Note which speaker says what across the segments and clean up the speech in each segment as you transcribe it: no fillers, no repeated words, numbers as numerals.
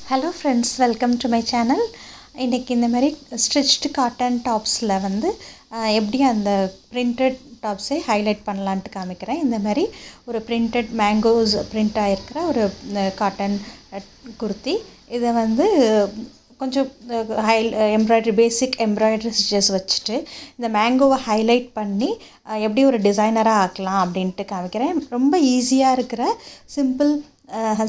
Speaker 1: Hello friends, welcome to my channel. இன்றைக்கி இந்த மாதிரி ஸ்டிச்டு காட்டன் டாப்ஸில் வந்து எப்படி அந்த பிரிண்டட் டாப்ஸை ஹைலைட் பண்ணலான்ட்டு காமிக்கிறேன். இந்த மாதிரி ஒரு பிரிண்டட் மேங்கோஸ் பிரிண்ட் ஆகிருக்கிற ஒரு காட்டன் குர்த்தி. இதை வந்து கொஞ்சம் எம்ப்ராய்டரி பேசிக் எம்ப்ராய்டரி ஸ்டிச்சஸ் வச்சுட்டு இந்த மேங்கோவை ஹைலைட் பண்ணி எப்படி ஒரு டிசைனராக ஆக்கலாம் அப்படின்ட்டு காமிக்கிறேன். ரொம்ப ஈஸியாக இருக்கிற சிம்பிள்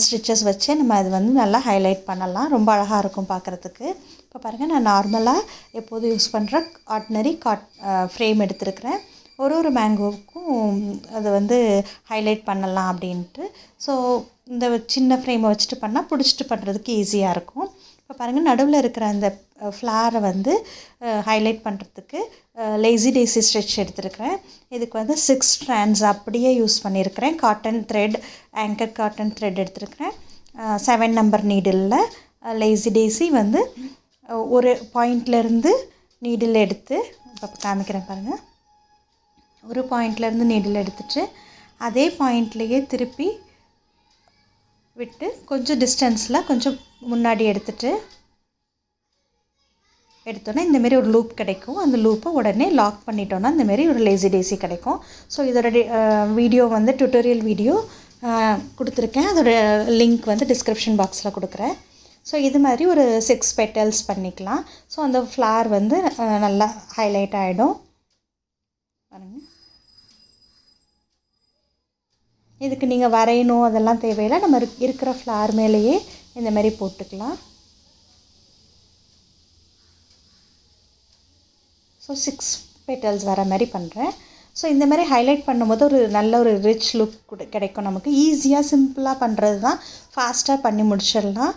Speaker 1: ஸ்டிச்சஸ் வச்சு நம்ம அது வந்து நல்லா ஹைலைட் பண்ணலாம். ரொம்ப அழகாக இருக்கும் பார்க்குறதுக்கு. இப்போ பாருங்கள், நான் நார்மலாக எப்போதும் யூஸ் பண்ணுற ஆர்டினரி ஃப்ரேம் எடுத்துருக்கிறேன். ஒரு மேங்கோவுக்கும் அதை வந்து ஹைலைட் பண்ணலாம் அப்படின்ட்டு. ஸோ இந்த சின்ன ஃப்ரேமை வச்சுட்டு பண்ணால் பிடிச்சிட்டு பண்ணுறதுக்கு ஈஸியாக இருக்கும். இப்போ பாருங்கள், நடுவில் இருக்கிற அந்த ஃப்ளாரை வந்து ஹைலைட் பண்ணுறதுக்கு லேசி டேசி ஸ்டிச் எடுத்துருக்கிறேன். இதுக்கு வந்து 6 ஸ்ட்ராண்ட்ஸ் அப்படியே யூஸ் பண்ணியிருக்கிறேன். Cotton thread, anchor cotton thread எடுத்துருக்கிறேன். 7 நம்பர் நீடிலில் லேசி டேசி வந்து ஒரு பாயிண்ட்லேருந்து நீடில் எடுத்து இப்போ காமிக்கிறேன் பாருங்கள். ஒரு பாயிண்ட்லேருந்து நீடில் எடுத்துட்டு அதே பாயிண்ட்லேயே திருப்பி விட்டு கொஞ்சம் டிஸ்டன்ஸில் கொஞ்சம் முன்னாடி எடுத்தோன்னா இந்தமாரி ஒரு லூப் கிடைக்கும். அந்த லூப்பை உடனே லாக் பண்ணிட்டோன்னா இந்தமாரி ஒரு லேசி டேசி கிடைக்கும். ஸோ இதோட வீடியோ வந்து டியூட்டோரியல் வீடியோ கொடுத்துருக்கேன். அதோட லிங்க் வந்து டிஸ்கிரிப்ஷன் பாக்ஸில் கொடுக்குறேன். ஸோ இது மாதிரி ஒரு 6 பெட்டல்ஸ் பண்ணிக்கலாம். ஸோ அந்த ஃப்ளார் வந்து நல்லா ஹைலைட் ஆகிடும் பாருங்கள். இதுக்கு நீங்கள் வரையணும் அதெல்லாம் தேவையில்லை. நம்ம இருக்கிற ஃப்ளார் மேலேயே இந்த மாதிரி போட்டுக்கலாம். ஸோ 6 பெட்டல்ஸ் வர மாதிரி பண்ணுறேன். ஸோ இந்த மாதிரி ஹைலைட் பண்ணும்போது ஒரு நல்ல ஒரு ரிச் லுக் கிடைக்கும் நமக்கு. ஈஸியாக சிம்பிளாக பண்ணுறது தான், ஃபாஸ்ட்டாக பண்ணி முடிச்சிடலாம்.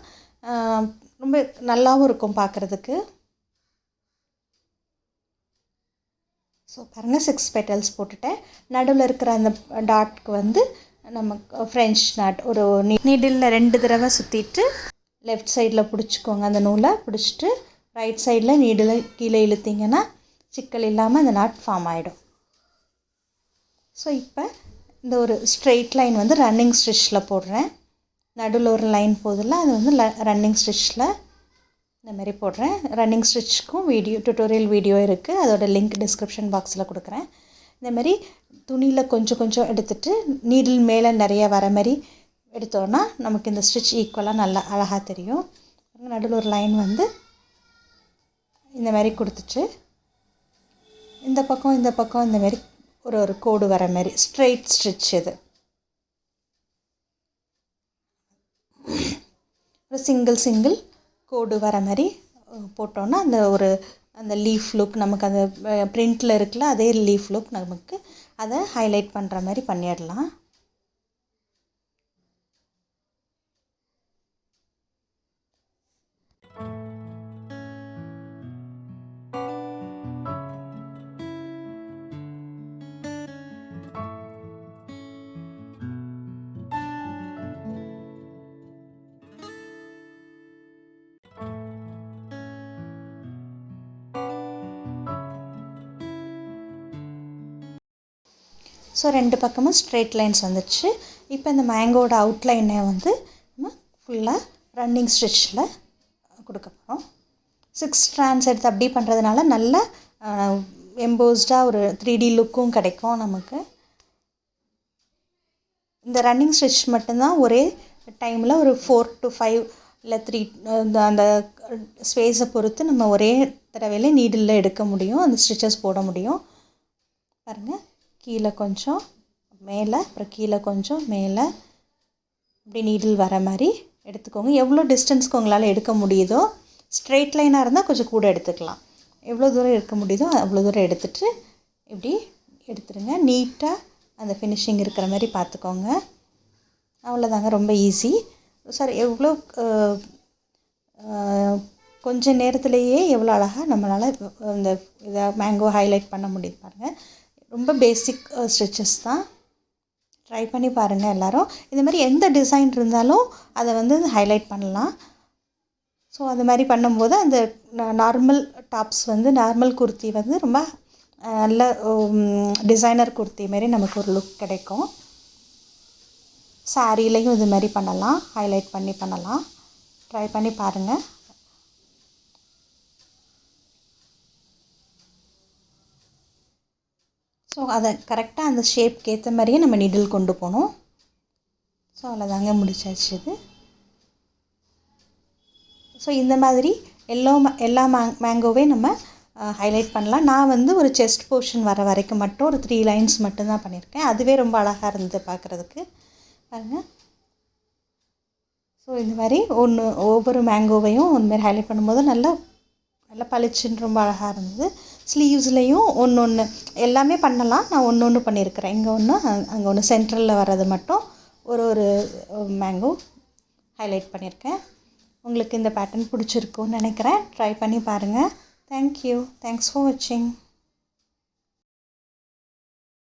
Speaker 1: ரொம்ப நல்லாவும் இருக்கும் பார்க்குறதுக்கு. ஸோ பாருங்கள், 6 பெட்டல்ஸ் போட்டுட்டேன். நடுவில் இருக்கிற அந்த டாட்க்கு வந்து நம்ம ஃப்ரெஞ்ச் நாட் ஒரு நீடிலில் 2 தடவை சுற்றிட்டு லெஃப்ட் சைடில் பிடிச்சிக்கோங்க. அந்த நூலை பிடிச்சிட்டு ரைட் சைடில் நீடில் கீழே இழுத்திங்கன்னா சிக்கல் இல்லாமல் அந்த நாட் ஃபார்ம் ஆகிடும். ஸோ இப்போ இந்த ஒரு ஸ்ட்ரெயிட் லைன் வந்து ரன்னிங் ஸ்டிச்சில் போடுறேன். நடுவில் ஒரு லைன் போதில்ல, அது வந்து ரன்னிங் ஸ்டிச்சில் இந்த மாதிரி போடுறேன். ரன்னிங் ஸ்டிச்சுக்கும் டியூட்டோரியல் வீடியோ இருக்குது. அதோட லிங்க் டிஸ்கிரிப்ஷன் பாக்ஸில் கொடுக்குறேன். இந்தமாரி துணியில் கொஞ்சம் கொஞ்சம் எடுத்துகிட்டு நீடில் மேலே நிறைய வர மாதிரி எடுத்தோன்னா நமக்கு இந்த ஸ்டிச் ஈக்குவலாக நல்லா அழகாக தெரியும். நடுவில் ஒரு லைன் வந்து இந்த மாதிரி கொடுத்துட்டு இந்த பக்கம் இந்தமாரி ஒரு கோடு வர மாதிரி ஸ்ட்ரெயிட் ஸ்டிச். இது ஒரு சிங்கிள் கோடு வர மாதிரி போட்டோன்னா அந்த லீஃப் லுக் நமக்கு, அந்த பிரிண்டில் இருக்குல்ல அதே லீஃப் லுக் நமக்கு அதை ஹைலைட் பண்ணுற மாதிரி பண்ணிடலாம். ஸோ 2 பக்கமும் ஸ்ட்ரெயிட் லைன்ஸ் வந்துடுச்சு. இப்போ இந்த மேங்கோட அவுட்லைனை வந்து நம்ம ஃபுல்லாக ரன்னிங் ஸ்டிச்சில் கொடுக்க போகிறோம். 6 ஸ்ட்ராண்ட்ஸ் எடுத்து அப்படி பண்ணுறதுனால நல்ல எம்போஸ்டாக ஒரு 3D லுக்கும் கிடைக்கும் நமக்கு. இந்த ரன்னிங் ஸ்டிச் மட்டும்தான் ஒரே டைமில் ஒரு 4 to 5 இல்லை 3 அந்த ஸ்பேஸை பொறுத்து நம்ம ஒரே தடவையில் நீடில் எடுக்க முடியும், அந்த ஸ்டிச்சஸ் போட முடியும். பாருங்கள், கீழே கொஞ்சம் மேலே, அப்புறம் கீழே கொஞ்சம் மேலே, இப்படி நீடில் வர மாதிரி எடுத்துக்கோங்க. எவ்வளோ டிஸ்டன்ஸ்க்கு உங்களால் எடுக்க முடியுதோ, ஸ்ட்ரெயிட் லைனாக இருந்தால் கொஞ்சம் கூட எடுத்துக்கலாம். எவ்வளோ தூரம் எடுக்க முடியுதோ அவ்வளோ தூரம் எடுத்துகிட்டு இப்படி எடுத்துடுங்க. நீட்டாக அந்த ஃபினிஷிங் இருக்கிற மாதிரி பார்த்துக்கோங்க. அவ்வளோதாங்க, ரொம்ப ஈஸி. சார் எவ்வளோ கொஞ்சம் நேரத்துலேயே எவ்வளோ அழகாக நம்மளால் இந்த இதை மேங்கோ ஹைலைட் பண்ண முடியுது பாருங்கள். ரொம்ப பேசிக் ஸ்டிச்சஸ் தான். ட்ரை பண்ணி பாருங்கள் எல்லோரும். இந்த மாதிரி எந்த டிசைன் இருந்தாலும் அதை வந்து ஹைலைட் பண்ணலாம். ஸோ அது மாதிரி பண்ணும்போது அந்த நார்மல் டாப்ஸ் வந்து நார்மல் குர்த்தி வந்து ரொம்ப நல்ல டிசைனர் குர்த்தி மாரி நமக்கு ஒரு லுக் கிடைக்கும். சாரீலையும் இது மாதிரி பண்ணலாம், ஹைலைட் பண்ணலாம். ட்ரை பண்ணி பாருங்கள். ஸோ அதை கரெக்டாக அந்த ஷேப்க்கு ஏற்ற மாதிரியே நம்ம நீடில் கொண்டு போகணும். ஸோ அவ்வளோதாங்க, முடிச்சாச்சு இது. ஸோ இந்த மாதிரி எல்லா மேங்கோவே நம்ம ஹைலைட் பண்ணலாம். நான் வந்து ஒரு செஸ்ட் போர்ஷன் வர வரைக்கும் மட்டும் ஒரு 3 லைன்ஸ் மட்டும்தான் பண்ணியிருக்கேன். அதுவே ரொம்ப அழகாக இருந்தது பார்க்குறதுக்கு. பாருங்கள். ஸோ இந்த மாதிரி ஒவ்வொரு மேங்கோவையும் இந்த மாதிரி ஹைலைட் பண்ணும்போது நல்லா பளிச்சுன்னு ரொம்ப அழகாக இருந்தது. ஸ்லீவ்ஸ்லேயும் ஒன்று எல்லாமே பண்ணலாம். நான் ஒன்று பண்ணியிருக்கிறேன். இங்கே ஒன்று, அங்கே ஒன்று, சென்ட்ரலில் வர்றது மட்டும் ஒரு மேங்கோ ஹைலைட் பண்ணியிருக்கேன். உங்களுக்கு இந்த பேட்டர்ன் பிடிச்சிருக்குன்னு நினைக்கிறேன். ட்ரை பண்ணி பாருங்கள். தேங்க்யூ. தேங்க்ஸ் ஃபார் வாட்சிங்.